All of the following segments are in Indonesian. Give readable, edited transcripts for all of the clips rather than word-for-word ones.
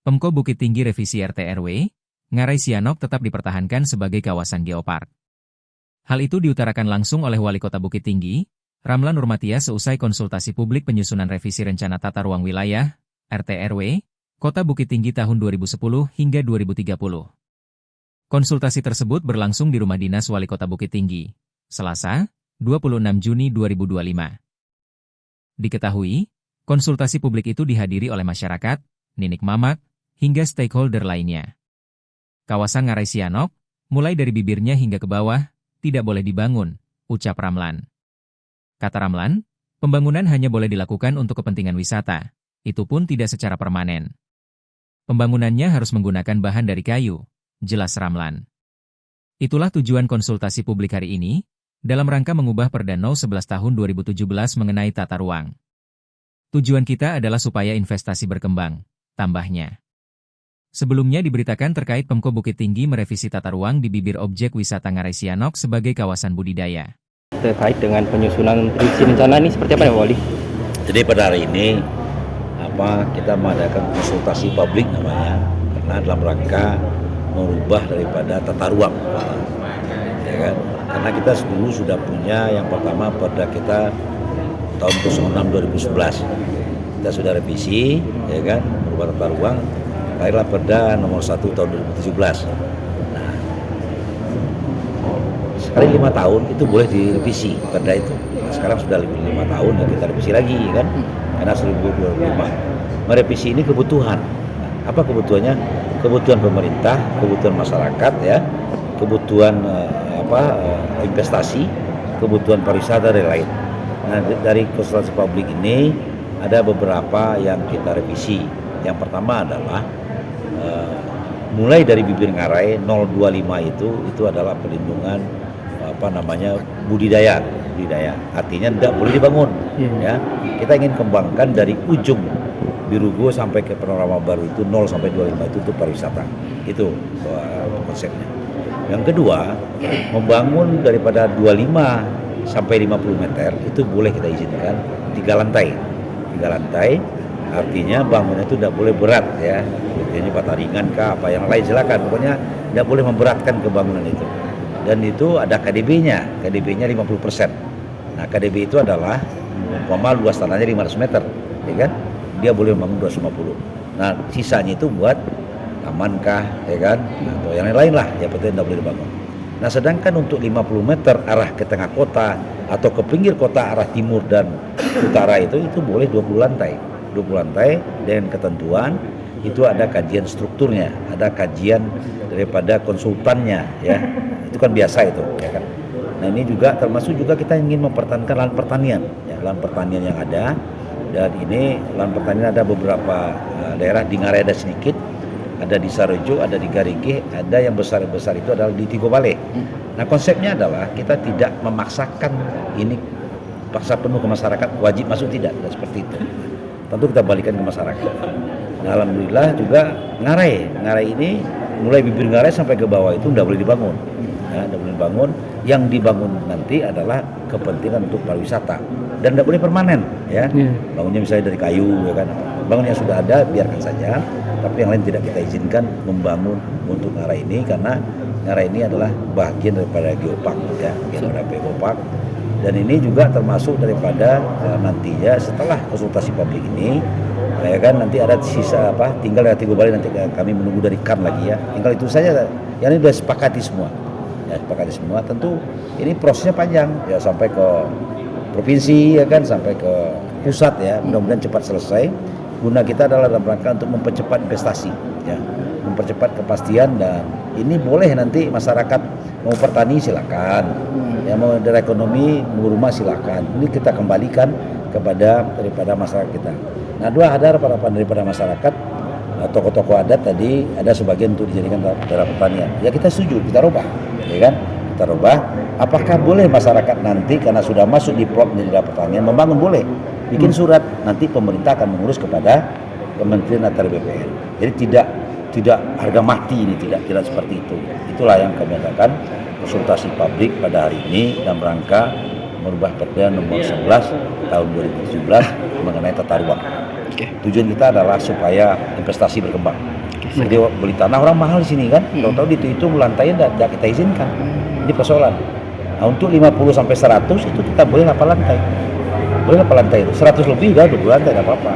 Pemko Bukit Tinggi revisi RT/RW, Ngarai Sianok tetap dipertahankan sebagai kawasan geopark. Hal itu diutarakan langsung oleh Wali Kota Bukit Tinggi, Ramlan Nurmatia seusai konsultasi publik penyusunan revisi rencana tata ruang wilayah, RT/RW, Kota Bukit Tinggi tahun 2010 hingga 2030. Konsultasi tersebut berlangsung di Rumah Dinas Wali Kota Bukit Tinggi, Selasa, 26 Juni 2025. Diketahui, konsultasi publik itu dihadiri oleh masyarakat, Ninik Mamak, hingga stakeholder lainnya. Kawasan Ngarai Sianok, mulai dari bibirnya hingga ke bawah, tidak boleh dibangun, ucap Ramlan. Kata Ramlan, pembangunan hanya boleh dilakukan untuk kepentingan wisata, itu pun tidak secara permanen. Pembangunannya harus menggunakan bahan dari kayu, jelas Ramlan. Itulah tujuan konsultasi publik hari ini, dalam rangka mengubah Perda No. 11 tahun 2017 mengenai tata ruang. Tujuan kita adalah supaya investasi berkembang, tambahnya. Sebelumnya diberitakan terkait Pemko Bukit Tinggi merevisi tata ruang di bibir objek wisata Ngarai Sianok sebagai kawasan budidaya. Terkait dengan penyusunan revisi rencana ini seperti apa ya, Pak Wali? Jadi pada hari ini kita mengadakan konsultasi publik namanya, karena dalam rangka merubah daripada tata ruang, ya kan? Karena kita dulu sudah punya yang pertama Perda kita tahun 06 2011, kita sudah revisi, ya kan, merubah tata ruang. Lahirlah Perda nomor 1 tahun 2017. Nah, sekali 5 tahun itu boleh direvisi Perda itu. Nah, sekarang sudah lebih 5 tahun dan kita revisi lagi, kan? Karena 2025. Merevisi ini kebutuhan. Nah, apa kebutuhannya? Kebutuhan pemerintah, kebutuhan masyarakat, ya, kebutuhan investasi, kebutuhan pariwisata dan lain. Nah, dari konsultasi publik ini ada beberapa yang kita revisi. Yang pertama adalah mulai dari bibir Ngarai 025 itu adalah perlindungan budidaya. Artinya tidak boleh dibangun, ya. Kita ingin kembangkan dari ujung Birugo sampai ke Panorama Baru itu 0 sampai 25 itu untuk pariwisata. Itu konsepnya. Yang kedua, membangun daripada 25 sampai 50 meter itu boleh kita izinkan 3 lantai. 3 lantai artinya bangunan itu tidak boleh berat, ya. Ini bata ringan kah apa yang lain silakan, pokoknya tidak boleh memberatkan ke bangunan itu. Dan itu ada KDB-nya 50%. Nah, KDB itu adalah luas tanahnya 500 meter, ya kan? Dia boleh membangun 250. Nah, sisanya itu buat taman kah, ya kan? Atau yang lain lah, yang penting tidak boleh dibangun. Nah, sedangkan untuk 50 meter arah ke tengah kota atau ke pinggir kota arah timur dan utara itu boleh 20 lantai. 20 lantai dengan ketentuan itu ada kajian strukturnya, ada kajian daripada konsultannya, ya. Itu kan biasa itu, ya kan. Nah, ini juga termasuk juga kita ingin mempertahankan lahan pertanian, ya, lahan pertanian yang ada. Dan ini lahan pertanian ada beberapa daerah di Ngarai ada sedikit, ada di Sarojo, ada di Garike, ada yang besar-besar itu adalah di Tigo Bale. Nah, konsepnya adalah kita tidak memaksakan ini paksa penuh ke masyarakat, wajib masuk tidak seperti itu. Tentu kita balikan ke masyarakat. Nah, alhamdulillah juga Ngarai ini mulai bibir Ngarai sampai ke bawah itu tidak boleh dibangun. Ya, tidak boleh dibangun. Yang dibangun nanti adalah kepentingan untuk pariwisata dan tidak boleh permanen, ya. Bangunnya misalnya dari kayu, ya kan. Bangun yang sudah ada biarkan saja, tapi yang lain tidak kita izinkan membangun untuk Ngarai ini karena Ngarai ini adalah bagian daripada geopark, ya, daripada geopark. Dan ini juga termasuk daripada nantinya setelah konsultasi publik ini, ya kan, nanti ada sisa tinggal dari Tigo Bale, nanti kami menunggu dari KAN lagi, ya. Tinggal itu saja. Yang ini sudah sepakati semua. Ya, sepakati semua. Tentu ini prosesnya panjang, ya, sampai ke provinsi, ya kan, sampai ke pusat, ya. Mudah-mudahan cepat selesai. Guna kita adalah dalam rangka untuk mempercepat investasi, ya, mempercepat kepastian. Dan ini boleh nanti masyarakat mau pertani silakan, ya, mau dari ekonomi mau rumah silakan. Ini kita kembalikan daripada masyarakat kita. Nah, dua ada harapan daripada masyarakat, tokoh-tokoh adat tadi ada sebagian untuk dijadikan daerah pertanian. Ya, kita setuju, kita rubah, ya kan? Kita rubah. Apakah boleh masyarakat nanti karena sudah masuk di plot menjadi daerah pertanian membangun? Boleh. Bikin surat, nanti pemerintah akan mengurus kepada Kementerian Atr BPN. Jadi tidak harga mati ini, tidak seperti itu. Itulah yang kami adakan konsultasi publik pada hari ini dalam rangka merubah Perda nomor 11 tahun 2017 mengenai tata ruang. tujuan kita adalah supaya investasi berkembang. Jadi beli tanah orang mahal di sini kan, tahu-tahu dihitung lantai tidak kita izinkan. Ini persoalan. Nah, untuk 50 sampai 100 itu kita boleh 8 lantai. Boleh 8 lantai itu. 100 lebih udah 20 lantai enggak apa-apa.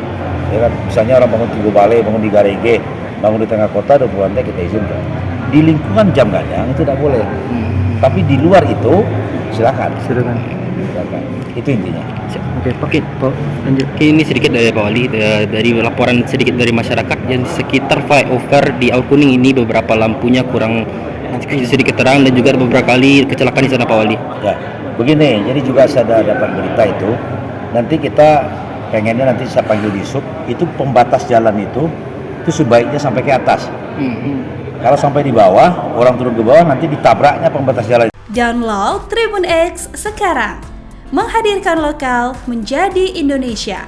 Ya kan, misalnya orang bangun 3 balai, bangun di Garege, bangun di tengah kota 20 lantai kita izinkan. Di lingkungan Jam Gadang itu tidak boleh. Tapi di luar itu silakan. Silakan. Itu intinya. Oke, lanjut. Ini sedikit dari Pak Wali, dari laporan sedikit dari masyarakat yang sekitar flyover di Awal Kuning ini beberapa lampunya kurang sedikit terang dan juga ada beberapa kali kecelakaan di sana Pak Wali. Ya, begini, jadi juga saya ada dapat berita itu. Nanti kita pengennya nanti saya panggil di sub, itu pembatas jalan itu sebaiknya sampai ke atas. Kalau sampai di bawah, orang turun ke bawah nanti ditabraknya pembatas jalan. Download Tribun X sekarang. Menghadirkan lokal menjadi Indonesia.